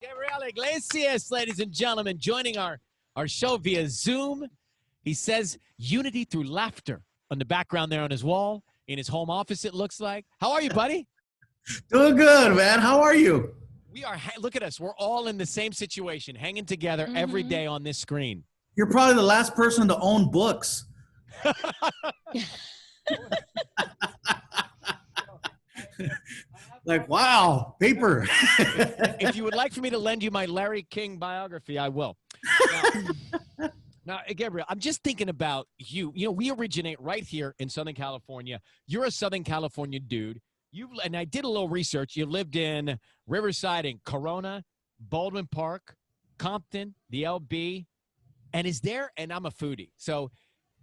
Gabriel Iglesias, ladies and gentlemen, joining our show via Zoom. He says unity through laughter on the background there on his wall, in his home office, it looks like. How are you, buddy? Doing good, man. How are you? We are, look at us. We're all in the same situation, hanging together every day on this screen. You're probably the last person to own books. Like, wow, paper. If you would like for me to lend you my Larry King biography, I will. Now, Gabriel, I'm just thinking about you. You know, we originate right here in Southern California. You're a Southern California dude. And I did a little research. You lived in Riverside and Corona, Baldwin Park, Compton, the LB. And and I'm a foodie. So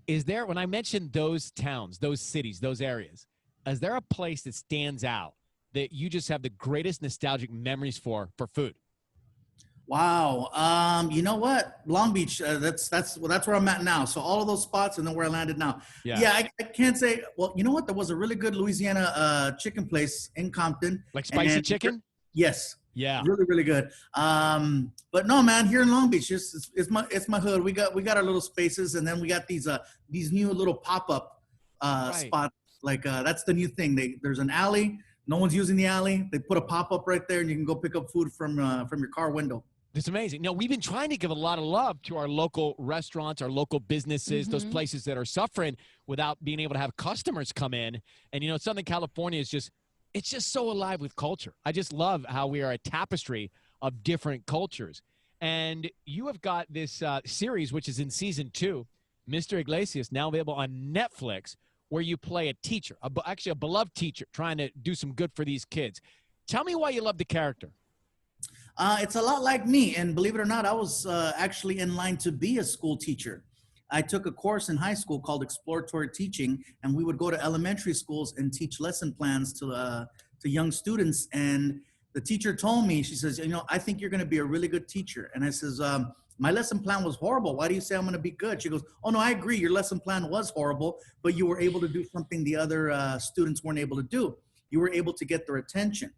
when I mentioned those towns, those cities, those areas, is there a place that stands out that you just have the greatest nostalgic memories for food? Wow. You know what? Long Beach. That's where I'm at now. So all of those spots and then where I landed now. Yeah. I can't say. Well, you know what? There was a really good Louisiana chicken place in Compton. Like spicy chicken? Yes. Yeah. Really, really good. But no, man, here in Long Beach, it's my hood. We got our little spaces, and then we got these new little pop-up spots. Like that's the new thing. There's an alley. No one's using the alley. They put a pop-up right there, and you can go pick up food from your car window. It's amazing. No, we've been trying to give a lot of love to our local restaurants, our local businesses, those places that are suffering without being able to have customers come in. And, you know, Southern California is it's just so alive with culture. I just love how we are a tapestry of different cultures. And you have got this series, which is in season 2, Mr. Iglesias, now available on Netflix, where you play a teacher, actually a beloved teacher, trying to do some good for these kids. Tell me why you love the character. It's a lot like me. And believe it or not, I was actually in line to be a school teacher. I took a course in high school called exploratory teaching, and we would go to elementary schools and teach lesson plans to young students. And the teacher told me, she says, you know, I think you're going to be a really good teacher. And I says, my lesson plan was horrible. Why do you say I'm going to be good? She goes, oh, no, I agree. Your lesson plan was horrible, but you were able to do something the other students weren't able to do. You were able to get their attention.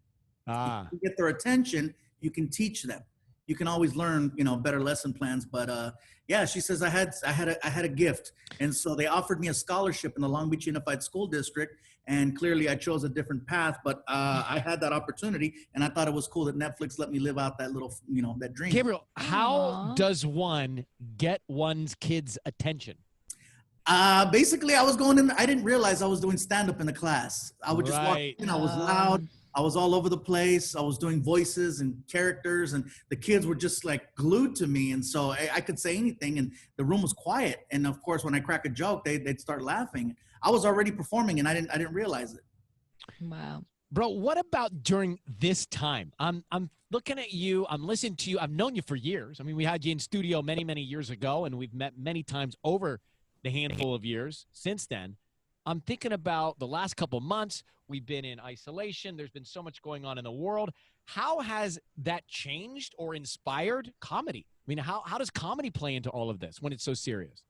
If you get their attention, you can teach them. You can always learn, you know, better lesson plans. But yeah, she says I had a gift, and so they offered me a scholarship in the Long Beach Unified School District, and clearly I chose a different path. But I had that opportunity, and I thought it was cool that Netflix let me live out that little, you know, that dream. Gabriel, how does one get one's kids' attention? Basically, I was going in. I didn't realize I was doing stand-up in the class. I would just walk in. I was loud. I was all over the place. I was doing voices and characters, and the kids were just like glued to me. And so I could say anything, and the room was quiet. And of course, when I crack a joke, they'd start laughing. I was already performing, and I didn't realize it. Wow, bro, what about during this time? I'm looking at you. I'm listening to you. I've known you for years. I mean, we had you in studio many, many years ago, and we've met many times over the handful of years since then. I'm thinking about the last couple months. We've been in isolation. There's been so much going on in the world. How has that changed or inspired comedy? I mean, how does comedy play into all of this when it's so serious?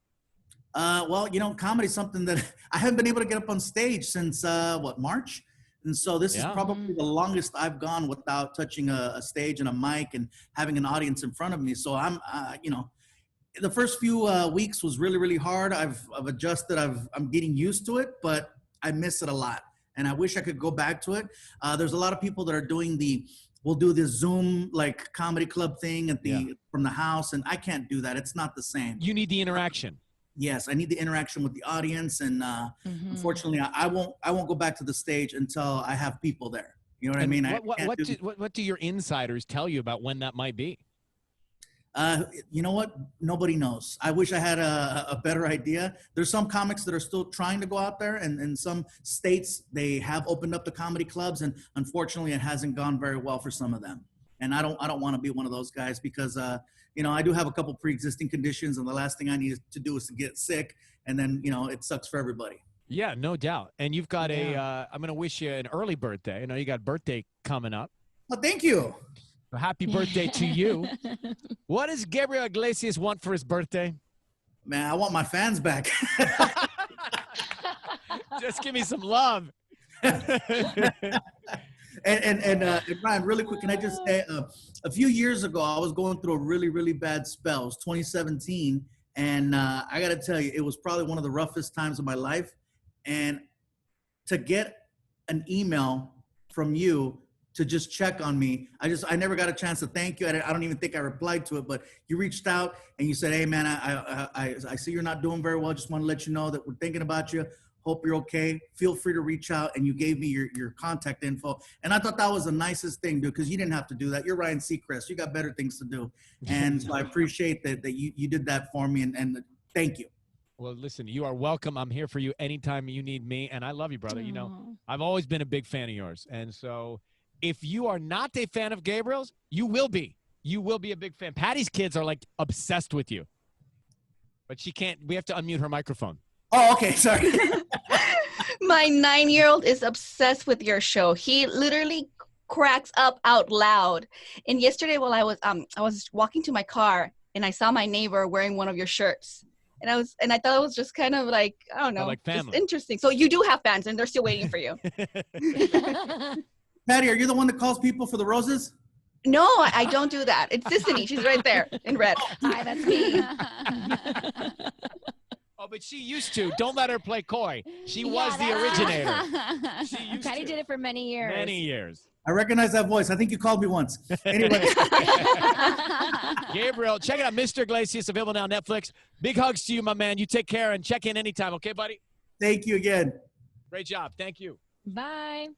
Well, you know, comedy is something that I haven't been able to get up on stage since, March? And so this is probably the longest I've gone without touching a stage and a mic and having an audience in front of me. So I'm, you know, the first few weeks was really, really hard. I've adjusted. I'm getting used to it, but I miss it a lot. And I wish I could go back to it. There's a lot of people that are doing we'll do this Zoom like comedy club thing from the house. And I can't do that. It's not the same. You need the interaction. Yes, I need the interaction with the audience. And unfortunately, I won't go back to the stage until I have people there. You know what I mean? What do your insiders tell you about when that might be? You know what? Nobody knows. I wish I had a better idea. There's some comics that are still trying to go out there, and in some states they have opened up the comedy clubs, and unfortunately it hasn't gone very well for some of them. And I don't want to be one of those guys because you know, I do have a couple pre-existing conditions, and the last thing I need to do is to get sick, and then, you know, it sucks for everybody. Yeah, no doubt. And you've got I'm going to wish you an early birthday. I know you got a birthday coming up. Well, thank you. Well, happy birthday to you. What does Gabriel Iglesias want for his birthday? Man, I want my fans back. Just give me some love. And Ryan, really quick, can I just say, a few years ago, I was going through a really, really bad spell. It was 2017, and I got to tell you, it was probably one of the roughest times of my life. And to get an email from you to just check on me, I never got a chance to thank you. I don't even think I replied to it, but you reached out and you said, "Hey, man, I see you're not doing very well. Just want to let you know that we're thinking about you. Hope you're okay. Feel free to reach out." And you gave me your contact info. And I thought that was the nicest thing, dude, because you didn't have to do that. You're Ryan Seacrest. You got better things to do. And so I appreciate that you did that for me, and thank you. Well, listen, you are welcome. I'm here for you anytime you need me, and I love you, brother. You know, I've always been a big fan of yours. And so if you are not a fan of Gabriel's, you will be. You will be a big fan. Patty's kids are, like, obsessed with you. But she can't – we have to unmute her microphone. Oh, okay. Sorry. My 9-year-old is obsessed with your show. He literally cracks up out loud. And yesterday while I was walking to my car and I saw my neighbor wearing one of your shirts. And I thought it was just kind of like, I don't know, like family. just interesting. So you do have fans and they're still waiting for you. Patty, are you the one that calls people for the roses? No, I don't do that. It's Sissany. She's right there in red. Hi, that's me. Oh, but she used to. Don't let her play coy. She was the originator. She used Patty to. did it for many years. Many years. I recognize that voice. I think you called me once. Anyway. Gabriel, check it out. Mr. Iglesias, available now on Netflix. Big hugs to you, my man. You take care and check in anytime. Okay, buddy? Thank you again. Great job. Thank you. Bye.